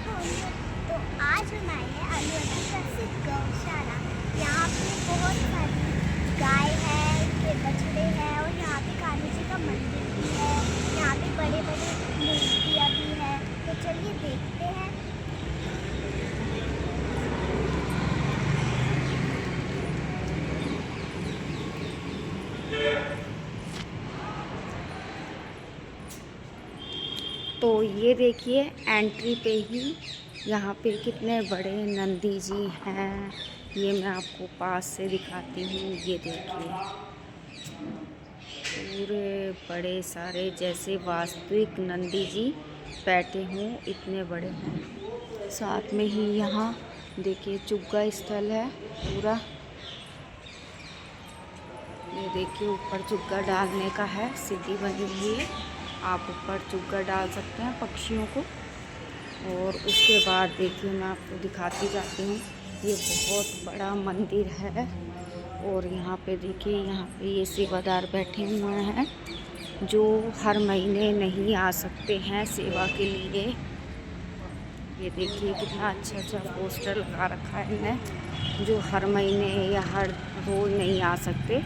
तो आज हम आए हैं अलवर की प्रसिद्ध गौशाला। यहाँ पे बहुत सारी गाय है, इनके बछड़े हैं और यहाँ पे कान्हा जी का मंदिर भी है। यहाँ पे बड़े बड़े मूर्तियाँ भी है। तो चलिए देखते हैं। तो ये देखिए एंट्री पे ही यहाँ पे कितने बड़े नंदी जी हैं। ये मैं आपको पास से दिखाती हूँ। ये देखिए पूरे बड़े सारे जैसे वास्तविक नंदी जी बैठे हों, इतने बड़े हैं। साथ में ही यहाँ देखिए चुग्गा स्थल है पूरा। ये देखिए ऊपर चुग्गा डालने का है, सीढ़ी बनी हुई है, आप ऊपर चुग्गा डाल सकते हैं पक्षियों को। और उसके बाद देखिए मैं आपको दिखाती जाती हूँ। ये बहुत बड़ा मंदिर है और यहाँ पे देखिए यहाँ पे ये सेवादार बैठे हुए हैं जो हर महीने नहीं आ सकते हैं सेवा के लिए। ये देखिए कितना अच्छा पोस्टर लगा रखा है इन्हें, जो हर महीने या हर रोज़ नहीं आ सकते।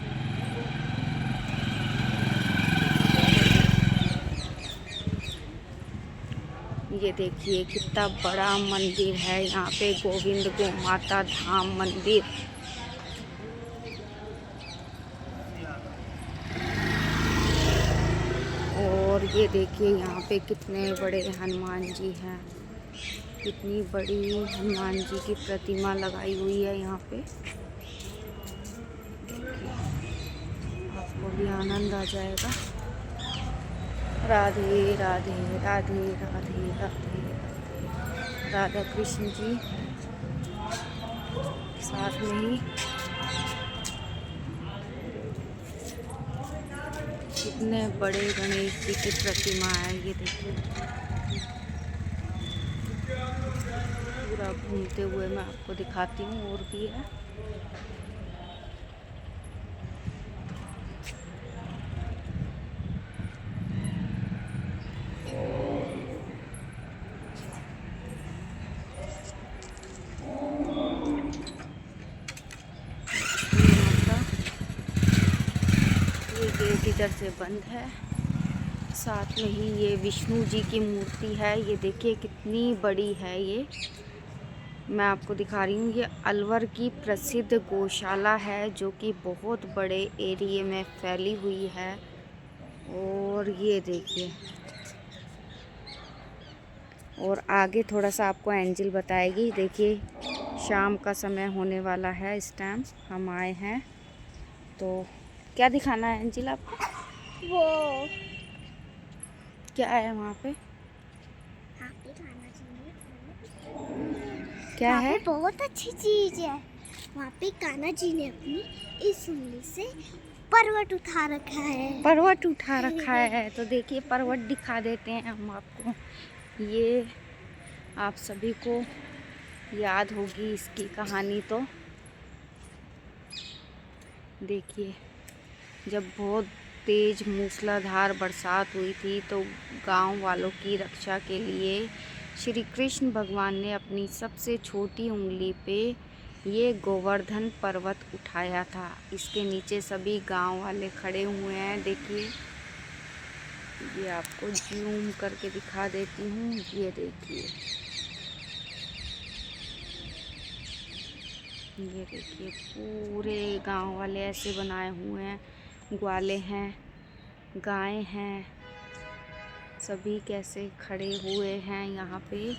ये देखिए कितना बड़ा मंदिर है यहाँ पे, गोविंद गो माता धाम मंदिर। और ये देखिए यहाँ पे कितने बड़े हनुमान जी हैं, कितनी बड़ी हनुमान जी की प्रतिमा लगाई हुई है यहाँ पे। आपको भी आनंद आ जाएगा। राधे राधे राधे राधे राधे राधे। राधा कृष्ण जी साथ में ही कितने बड़े गणेश जी की प्रतिमा है। ये देखिए पूरा घूमते हुए मैं आपको दिखाती हूँ। और भी है। ये गेट इधर से बंद है। साथ में ही ये विष्णु जी की मूर्ति है। ये देखिए कितनी बड़ी है। ये मैं आपको दिखा रही हूँ। ये अलवर की प्रसिद्ध गौशाला है जो कि बहुत बड़े एरिया में फैली हुई है। और ये देखिए, और आगे थोड़ा सा आपको एंजल बताएगी। देखिए शाम का समय होने वाला है, इस टाइम हम आए हैं। तो क्या दिखाना है एंजल आपको? वो क्या है वहाँ पे? क्या वहाँ है? पे बहुत अच्छी चीज है। वहाँ पे कान्हा जी ने अपनी इस उंगली से पर्वत उठा रखा है। पर्वत उठा रखा है। तो देखिए पर्वत दिखा देते हैं हम आपको। ये आप सभी को याद होगी इसकी कहानी। तो देखिए जब बहुत तेज मूसलाधार बरसात हुई थी तो गांव वालों की रक्षा के लिए श्री कृष्ण भगवान ने अपनी सबसे छोटी उंगली पे ये गोवर्धन पर्वत उठाया था। इसके नीचे सभी गांव वाले खड़े हुए हैं। देखिए ये आपको जूम करके दिखा देती हूँ। ये देखिए, ये देखिए पूरे गांव वाले ऐसे बनाए हुए हैं। ग्वाले हैं, गाय हैं, सभी कैसे खड़े हुए हैं यहाँ पे।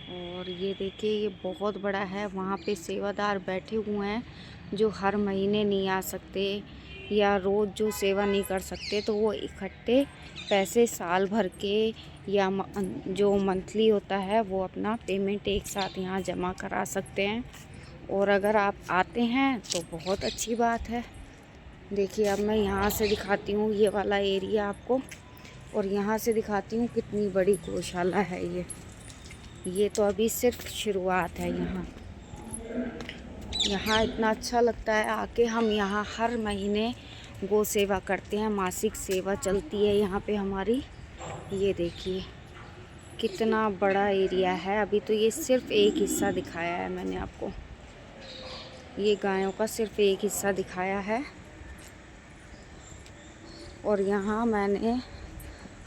और ये देखिए ये बहुत बड़ा है। वहाँ पे सेवादार बैठे हुए हैं जो हर महीने नहीं आ सकते या रोज़ जो सेवा नहीं कर सकते, तो वो इकट्ठे पैसे साल भर के या जो मंथली होता है वो अपना पेमेंट एक साथ यहाँ जमा करा सकते हैं। और अगर आप आते हैं तो बहुत अच्छी बात है। देखिए अब मैं यहाँ से दिखाती हूँ ये वाला एरिया आपको, और यहाँ से दिखाती हूँ कितनी बड़ी गौशाला है ये तो अभी सिर्फ शुरुआत है। यहाँ इतना अच्छा लगता है आके। हम यहाँ हर महीने गौ सेवा करते हैं, मासिक सेवा चलती है यहाँ पे हमारी। ये देखिए कितना बड़ा एरिया है। अभी तो ये सिर्फ एक हिस्सा दिखाया है मैंने आपको, ये गायों का सिर्फ एक हिस्सा दिखाया है। और यहाँ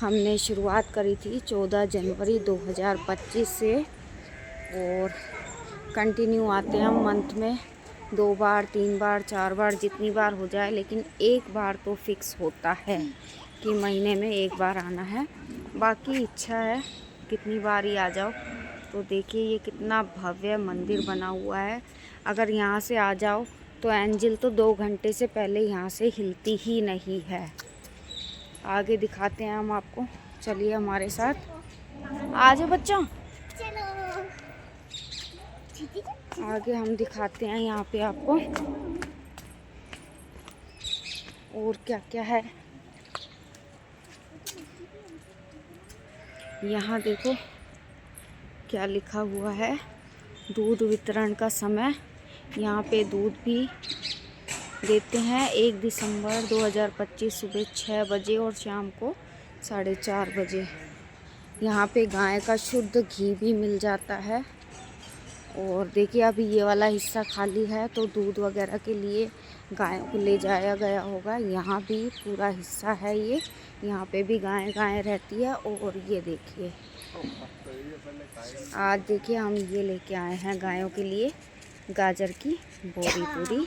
हमने शुरुआत करी थी 14 जनवरी 2025 से, और कंटिन्यू आते हैं हम मंथ में 2 बार 3 बार 4 बार जितनी बार हो जाए, लेकिन एक बार तो फिक्स होता है कि महीने में एक बार आना है। बाकी इच्छा है कितनी बार ही आ जाओ। तो देखिए ये कितना भव्य मंदिर बना हुआ है। अगर यहाँ से आ जाओ तो एंजिल तो 2 घंटे से पहले यहाँ से हिलती ही नहीं है। आगे दिखाते हैं हम आपको, चलिए हमारे साथ, आ जाओ बच्चों। आगे हम दिखाते हैं यहाँ पे आपको और क्या क्या है। यहाँ देखो क्या लिखा हुआ है, दूध वितरण का समय। यहाँ पे दूध भी देते हैं 1 दिसंबर 2025 सुबह 6 बजे और शाम को 4:30 बजे। यहाँ पे गाय का शुद्ध घी भी मिल जाता है। और देखिए अभी ये वाला हिस्सा खाली है तो दूध वगैरह के लिए गायों को ले जाया गया होगा। यहाँ भी पूरा हिस्सा है ये, यहाँ पे भी गाय रहती है। और ये देखिए आज देखिए हम ये लेके आए हैं गायों के लिए गाजर की बोरी पूरी।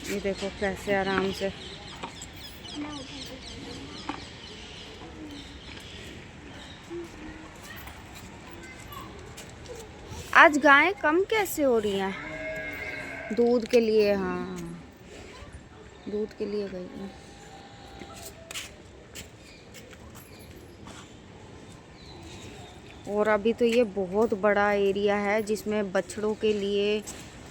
ये देखो कैसे आराम से। आज गायें कम कैसे हो रही हैं? दूध के लिए, हाँ दूध के लिए गई हैं। और अभी तो ये बहुत बड़ा एरिया है जिसमें बछड़ों के लिए,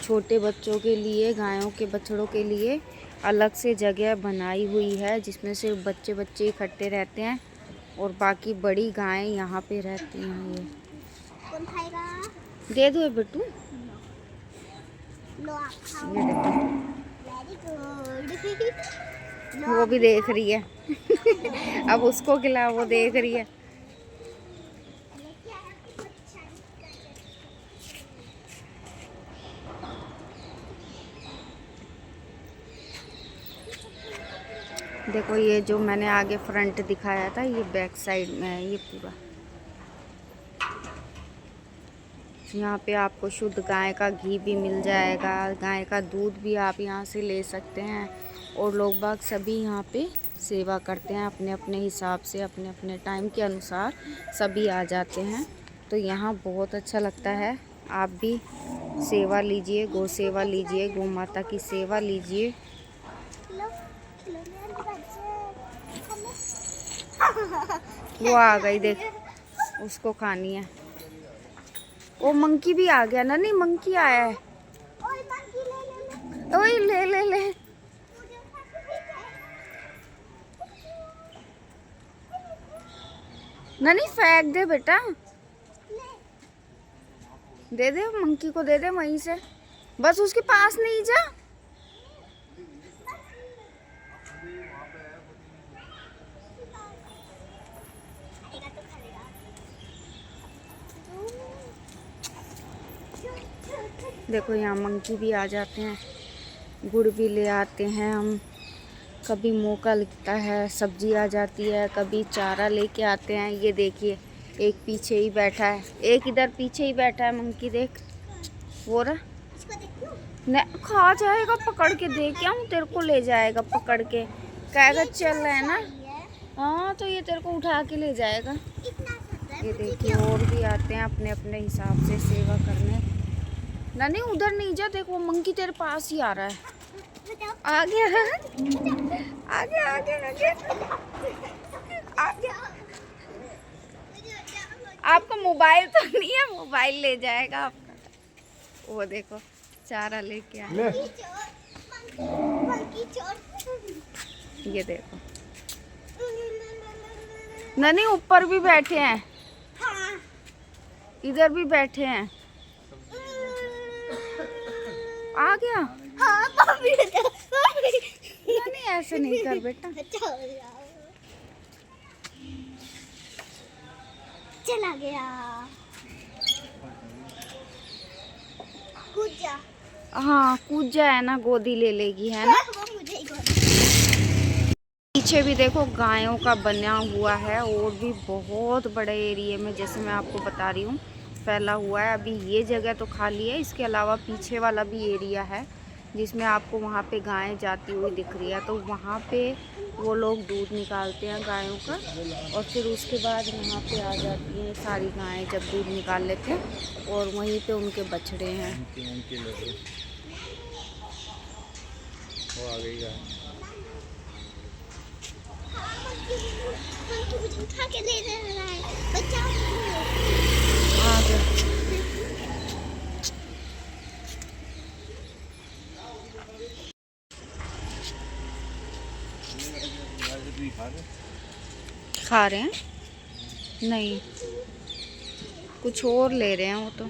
छोटे बच्चों के लिए, गायों के बछड़ों के लिए अलग से जगह बनाई हुई है जिसमें सिर्फ बच्चे इकट्ठे रहते हैं और बाकी बड़ी गायें यहाँ पे रहती हैं। ये कौन खाएगा? दे दो बेटू। लो आप खाओ। ये देखो वेरी गुड। वो भी देख रही है अब उसको खिला, वो देख रही है। देखो ये जो मैंने आगे फ्रंट दिखाया था ये बैक साइड में है ये पूरा। यहाँ पे आपको शुद्ध गाय का घी भी मिल जाएगा, गाय का दूध भी आप यहाँ से ले सकते हैं। और लोग बाग सभी यहाँ पे सेवा करते हैं अपने अपने हिसाब से, अपने अपने टाइम के अनुसार सभी आ जाते हैं। तो यहाँ बहुत अच्छा लगता है। आप भी सेवा लीजिए, गौ सेवा लीजिए, गौ माता की सेवा लीजिए। वो आ गई देख, उसको खानी है। वो मंकी भी आ गया ना, नहीं मंकी आया है। ओए ले ले ले। ननी फेंक दे बेटा, दे दे मंकी को, दे दे वहीं से, बस उसके पास नहीं जा। देखो यहाँ मंकी भी आ जाते हैं, गुड़ भी ले आते हैं हम। कभी मौका लगता है सब्जी आ जाती है, कभी चारा लेके आते हैं। ये देखिए एक पीछे ही बैठा है, एक इधर पीछे ही बैठा है मंकी, देख वो रहा। न खा जाएगा, पकड़ के दे क्या हूँ, तेरे को ले जाएगा पकड़ के, कहेगा चल रहा है ना। हाँ तो ये तेरे को उठा के ले जाएगा। ये देखिए और भी आते हैं अपने अपने हिसाब से सेवा करने। नहीं उधर नहीं जा, देखो मंकी तेरे पास ही आ रहा है। आ गया आगे आगे आगे आगे। आपका मोबाइल तो नहीं है, मोबाइल ले जाएगा आपका। वो देखो चारा लेके आया। ये देखो ननी ऊपर भी बैठे हैं, हाँ। इधर भी बैठे हैं। आ गया। हाँ पापी ननी ऐसे नहीं कर बेटा। चला गया। कूद जा। हाँ कूद जाए ना, गोदी ले लेगी है ना। वो मुझे ही पीछे भी देखो गायों का बना हुआ है, और भी बहुत बड़े एरिया में, जैसे मैं आपको बता रही हूँ, फैला हुआ है। अभी ये जगह तो खाली है, इसके अलावा पीछे वाला भी एरिया है जिसमें आपको वहाँ पे गायें जाती हुई दिख रही है। तो वहाँ पे वो लोग दूध निकालते हैं गायों का, और फिर उसके बाद वहाँ पे आ जाती हैं सारी गायें जब दूध निकाल लेते हैं, और वहीं पे उनके बछड़े हैं। वो आ गई गाय। उठा के ले रहा है। बचाओ। आ गया। खा रहे हैं? नहीं, कुछ और ले रहे हैं वो तो।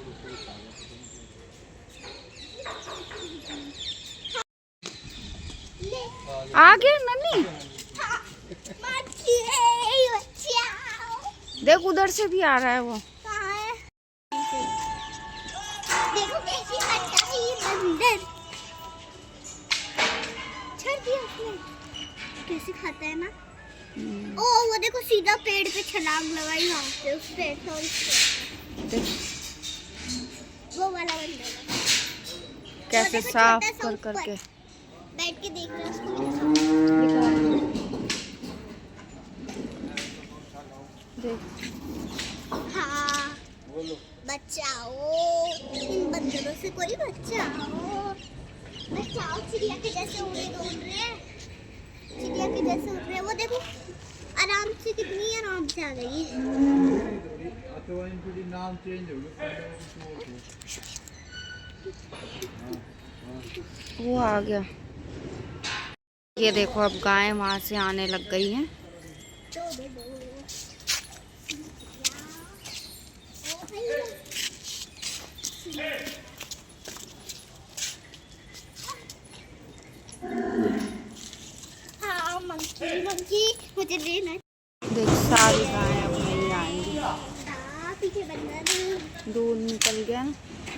आ गया नन्ही। देख उधर से भी आ रहा है वो। देखो कैसी खाता है ये बंदर। छोड़ दिया उसने। कैसे खाता है ना। ओ वो देखो सीधा पेड़ पे छलांग लगाई यहाँ से उस पे और इस पे। वो वाला बंदर कैसे साफ कर करके बैठ के देख रहा है उसको। देख। हाँ बचाओ इन बंदरों से, कोई बचाओ। बचाओ, चिड़िया के जैसे उड़ रहे हैं, चिड़िया के जैसे उड़ रहे हैं। वो देखो आराम से, कितनी आराम से आ गई। नाम चेंज हो वो आ गया। ये देखो अब गायें वहां से आने लग गई हैं। हाँ मंकी मंकी मुझे देना। देख सारी गायें अब नहीं आएंगी। हाँ पीछे बंदर। दूध निकल गया,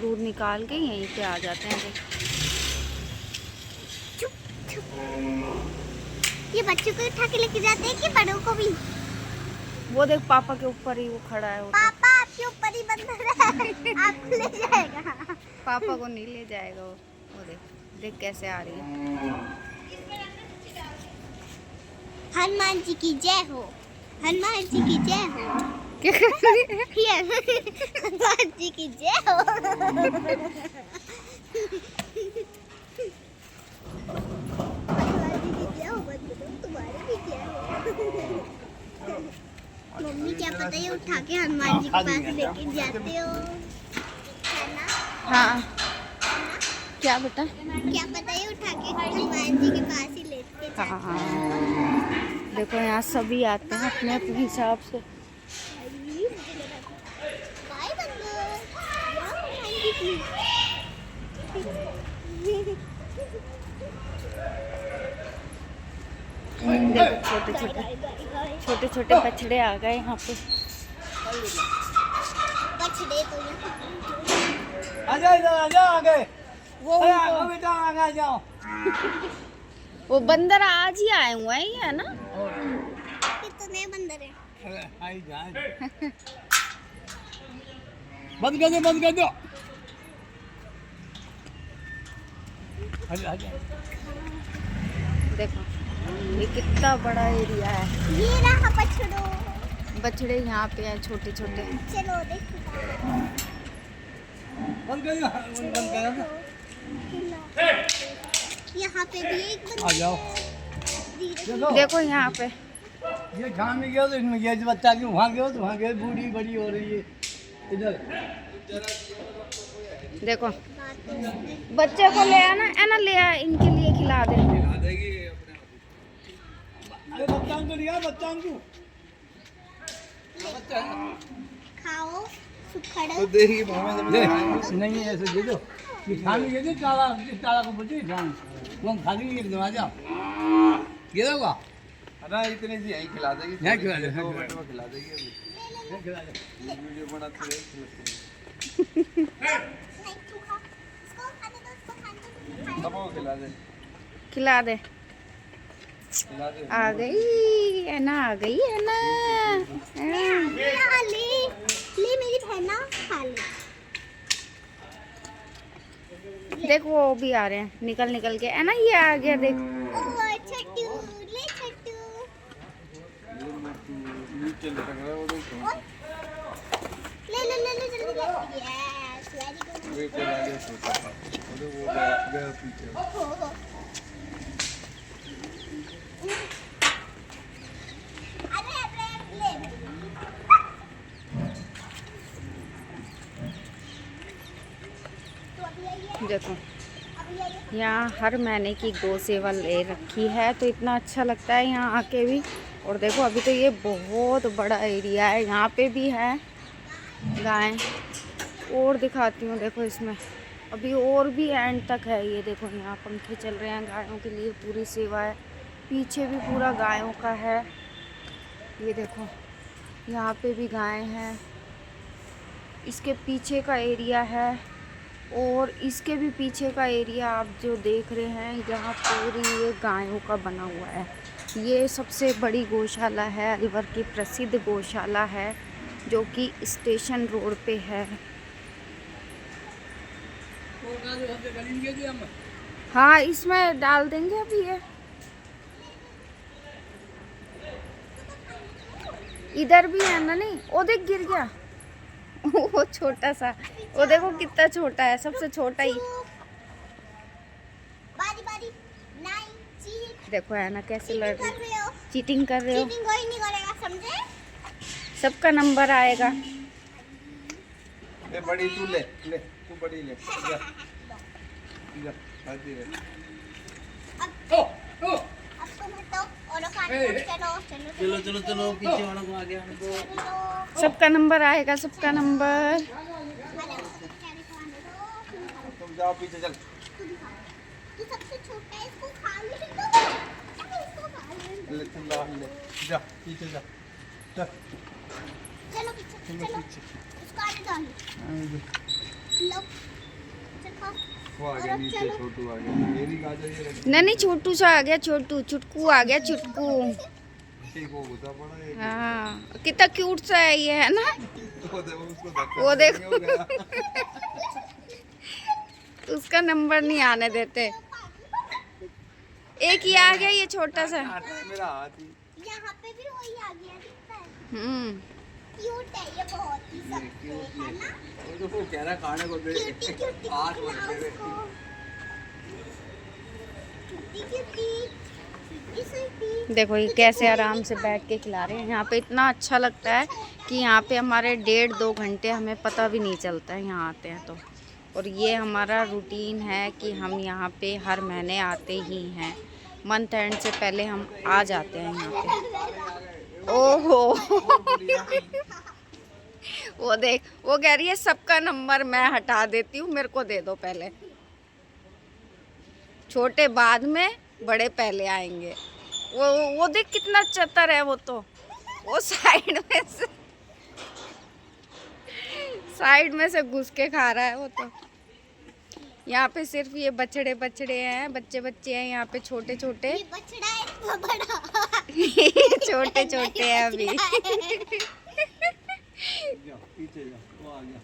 दूध निकाल के यहीं पे आ जाते हैं। देख चुप चुप। ये बच्चों को उठा के लेके जाते हैं कि बड़ों को भी? वो देख पापा के ऊपर ही वो खड़ा है। वो पापा आपके ऊपर ही बंदर है, आपको ले जाएगा। पापा को नहीं ले जाएगा वो देख, देख कैसे आ रही है। हनुमान जी की जय हो, हनुमान जी की जय हो। क्या कर रही है? हनुमान जी की जय हो। हनुमान जी की जय हो, बंदरों तुम्हारी भी जय हो। मम्मी क्या पता ये उठा के हनुमान जी के पास लेके जाते हो, है ना? हाँ क्या बेटा? क्या पता ये उठा के हनुमान जी के पास ही लेके जाते हो। हाँ देखो यहाँ सभी आते हैं अपने अपने हिसाब से। बाय बंदर, हनुमान जी की। देखो छोटे छोटे बछड़े आ गए यहाँ पे। बछड़े तो आजा इधर आजा आगे। वो आगे बेटा आगे आ जाओ। वो बंदर आज ही आए हुए हैं, ये है ना? कितने बंदर हैं? आई जाए। बंद कर दो बंद कर दो। आजा आजा। देखो ये कितना बड़ा एरिया है। ये रहा बछड़ों। बछड़े यहाँ पे हैं छोटे छोटे। चलो देखो। बंद कर दो बंद कर दो। यहाँ पे भी एक बंदर। आ जाओ। धीरे देखो यहाँ पे ये घाम में गया तो इसमें गया, बच्चा क्यों वहाँ गया तो वहाँ गया, बूढ़ी बड़ी हो रही है इधर। देखो बातों में। बच्चे को ले आना है ना, ले आ, इनके लिए खिला दे। अरे बच्चा को लिया, बच्चा को खाओ सुखड़ तो देखिए मोहम्मद दे नहीं ऐसे दे दो ये खाने ये दे ताला को बोलते खान वो खाली ये दरवाजा ये दोगा ना इतनी सी यहीं खिला देगी यहाँ खिला दे, 2 मिनट में खिला देगी अभी ये खिला दे वीडियो बनाते रहे नहीं तू खा इसको खाने दो इसको खाने दो सबको खिला दे खिला दे। खिला दे आ गई है ना, आ गई है ना। ले ले मेरी बहना खा ले देख वो भी आ रहे हैं निकल निकल के, है ना। ये आ गया देख। ओ छट्टू ले छट्टू नीचे लटक रहा है वो देखो ले जल्दी ले यस वेरी गुड वे को आगे सोता था वो गया पीछे ओहो अरे ले तो अभी आइए देखो अभी आइए यहाँ हर महीने की गौ सेवा ले रखी है, तो इतना अच्छा लगता है यहाँ आके भी। और देखो अभी तो ये बहुत बड़ा एरिया है, यहाँ पे भी है गाय। और दिखाती हूँ, देखो इसमें अभी और भी एंड तक है। ये देखो यहाँ पंखे चल रहे हैं, गायों के लिए पूरी सेवा है। पीछे भी पूरा गायों का है। ये देखो यहाँ पे भी गाय हैं, इसके पीछे का एरिया है और इसके भी पीछे का एरिया आप जो देख रहे हैं, यहाँ पूरी ये गायों का बना हुआ है। ये सबसे बड़ी गौशाला है, अलवर की प्रसिद्ध गौशाला है जो कि स्टेशन रोड पे है। हाँ इसमें डाल देंगे अभी। ये इधर भी है ना। नहीं वो देख गिर गया वो छोटा सा, वो देखो कितना छोटा है, सबसे छोटा ही। बारी बारी नहीं चीटिंग देखो है ना कैसे लड़ कर रही, रहे हो चीटिंग कर रहे हो। चीटिंग कोई नहीं करेगा समझे सबका नंबर आएगा। ले बड़ी तू ले ले तू बड़ी ले जा जा आती है ओ ओ अब तुम हटो और खाने चलो चलो चलो चलो चलो पीछे वालों को आगे आने दो चलो सबका नंबर आएगा, सबका नंबर। तुम जाओ पीछे चल तू सबसे छोटा है इसको खा ले तो इसको खा ले ले तू ला ले जा पीछे जा चल चलो पीछे चलो चलो पीछे उसको आने दो लो चल खाओ वो आ गया नीचे छोटू आ गया मेरी गाजर ये रख नहीं छोटू सा आ गया, छोटू चुटकू आ गया, चुटकू। एक वो होता पड़ा एक हाँ कितना क्यूट सा है ये, है ना। वो देखो उसको धक्का वो देंगे, देखो। हो गया। उसका नंबर नहीं आने देते। एक ही आ गया ये छोटा सा। मेरा हाथ ही यहाँ पे भी वही आ गया दिखता है क्यूट है ये बहुत ही सबसे है ना वो तो वो कह रहा खाने को दे क्यूटी क्यूटी हाथ खिलाओ बोल दे उसको क्यूटी क्यूटी स्वीटी स्वीटी देखो ये कैसे आराम से बैठ के खिला रहे हैं। यहाँ पे इतना अच्छा लगता है कि यहाँ पे हमारे 1.5-2 घंटे हमें पता भी नहीं चलता है यहाँ आते हैं तो। और ये हमारा रूटीन है कि हम यहाँ पे हर महीने आते ही हैं। मंथ एंड से पहले हम आ जाते हैं यहाँ पे। ओहो वो देख, वो कह रही है सबका नंबर मैं हटा देती हूँ, मेरे को दे दो पहले। छोटे बाद में, बड़े पहले आएंगे। वो देख कितना चतर है। वो साइड में से घुस के खा रहा है वो तो। यहाँ पे सिर्फ ये बछड़े हैं, बच्चे हैं यहाँ पे छोटे छोटे। ये बछड़ा है वो बड़ा छोटे छोटे हैं अभी। जा पीछे जा वो आ गया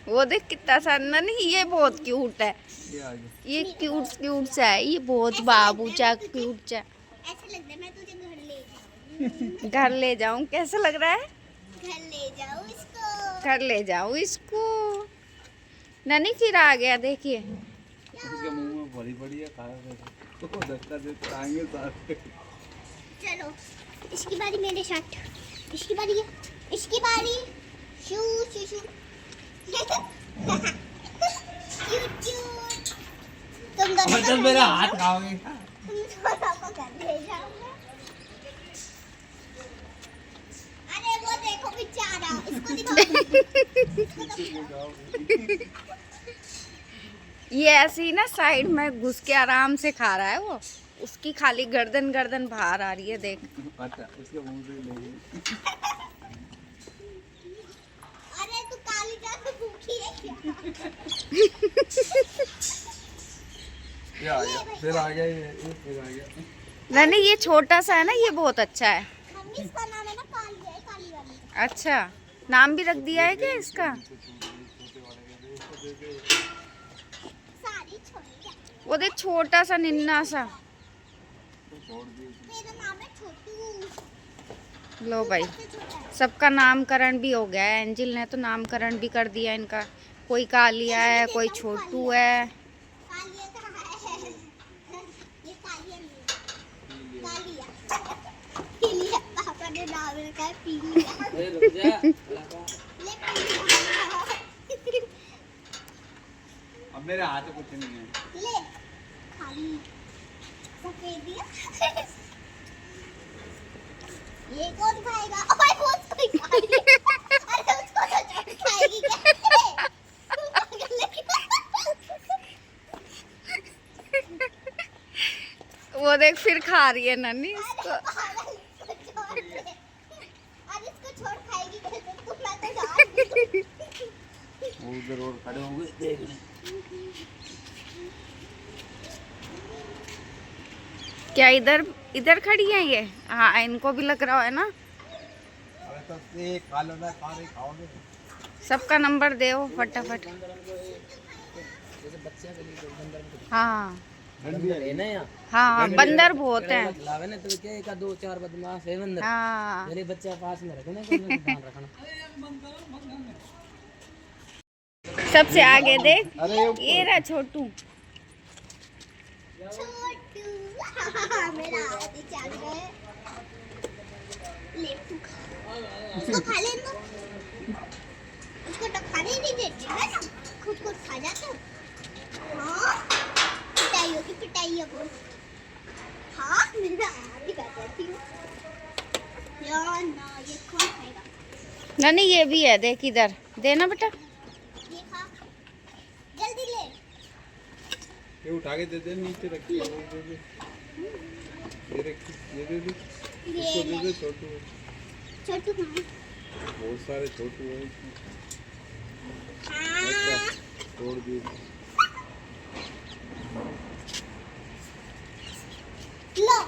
वो देख कितना सा। नहीं ये बहुत क्यूट है, ये आ गया ये क्यूट सा है। ये बहुत बाबूचा क्यूट सा। ऐसा लगता है मैं तुझे घर ले जाऊं घर ले जाऊं? कैसा लग रहा है? घर ले जाऊं इसको घर ले जाऊं इसको। ननी फिर आ गया देखिए। उसके मुंह में भरी पड़ी है खाया तो धक्का देते आएंगे सारे। चलो इसकी बारी मेरे साथ, इसकी बारी है, इसकी बारी। शू शू शू क्यूट क्यूट। तुम दोनों मतलब मेरा हाथ खाओगे तुम दोनों को घर ले जाऊंगा। अरे वो देखो बेचारा ये ऐसे ही ना साइड में घुस के आराम से खा रहा है वो। उसकी खाली गर्दन गर्दन बाहर आ रही है, देख। अच्छा उसके मुंह से नहीं। अरे तू काली जाके भूखी है क्या? ये आ गया, फिर आ गया, ये फिर आ गया। नहीं नहीं, ये छोटा सा है ना, ये बहुत अच्छा है। मम्मी इसका नाम है ना काली है, काली वाली। अच्छा, नाम भी रख दिया है क्या इसका? सारी छोटी है। वो देख, छोटा सा निन्ना सा। मेरा नाम है छोटू। लो भाई, सबसे छोटा है। सबका नामकरण भी हो गया है। एंजिल ने तो नामकरण भी कर दिया इनका। कोई कालिया है, कोई छोटू है। कालिया कहाँ है? ये कालिया नहीं है। कालिया। पीलिया। पापा ने नाम रखा है पीलिया। ए रुक जा। ले पीलिया। अब मेरे हाथ में कुछ नहीं है। ले खाली सफेदिया। ये कौन खाएगा? ओए वो उसको ही खाएगी। अरे उसको तो चोट खाएगी क्या? तू पागल है क्या? वो देख, फिर खा रही है नन्ही इसको। अरे पागल, इसको छोड़ दे। अरे इसको छोड़ खाएगी कैसे? तू मैं तो जानती हूँ। वो उधर और खड़े होंगे देख ले। क्या इधर इधर खड़ी है ये? हाँ, इनको भी लग रहा है ना। अरे तो ये खा लो ना, सारे खाओगे। सबका नंबर दे फटाफट। हाँ है ना यहाँ। हाँ, बंदर बहुत हैं। लावे ना तो क्या, एक दो चार बदमाश है बंदर। हाँ, मेरे बच्चा पास में रखना, ध्यान रखना। सबसे आगे देख, अरे ये रहा छोटू। छोटू। मेरा हाथ ही चल गया। ले तू खा। उसको खा ले ना। उसको तो खाने ही नहीं देती है ना। खुद खुद खा जाते हो। हाँ। पिटाई होगी, पिटाई होगी। हाँ, मेरा हाथ ही खा जाती हूँ। यार ना, ये कौन खाएगा? नहीं, ये भी है, देख इधर देना बेटा। ये खा। जल्दी ले। ये उठा के दे दे, नीचे रखी है वो दे दे। ये रखी, ये दे दे, ये इसको दे ले। दे। छोटू है, छोटू कहाँ है? बहुत सारे छोटू है इसमें। हाँ। अच्छा छोड़ दिए। लो।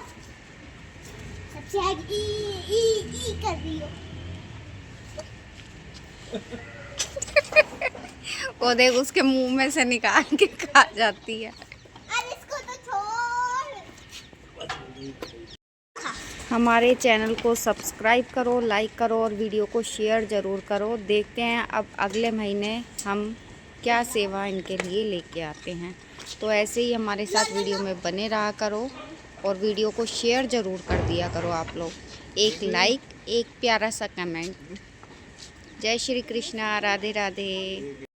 सबसे आगे ई ई ई कर रही हो। वो देख, उसके मुंह में से निकाल के खा जाती है। अरे इसको तो छोड़। हमारे चैनल को सब्सक्राइब करो, लाइक करो और वीडियो को शेयर ज़रूर करो। देखते हैं अब अगले महीने हम क्या सेवा इनके लिए लेके आते हैं। तो ऐसे ही हमारे साथ वीडियो में बने रहा करो और वीडियो को शेयर ज़रूर कर दिया करो आप लोग। एक लाइक, एक प्यारा सा कमेंट। जय श्री कृष्णा, राधे राधे।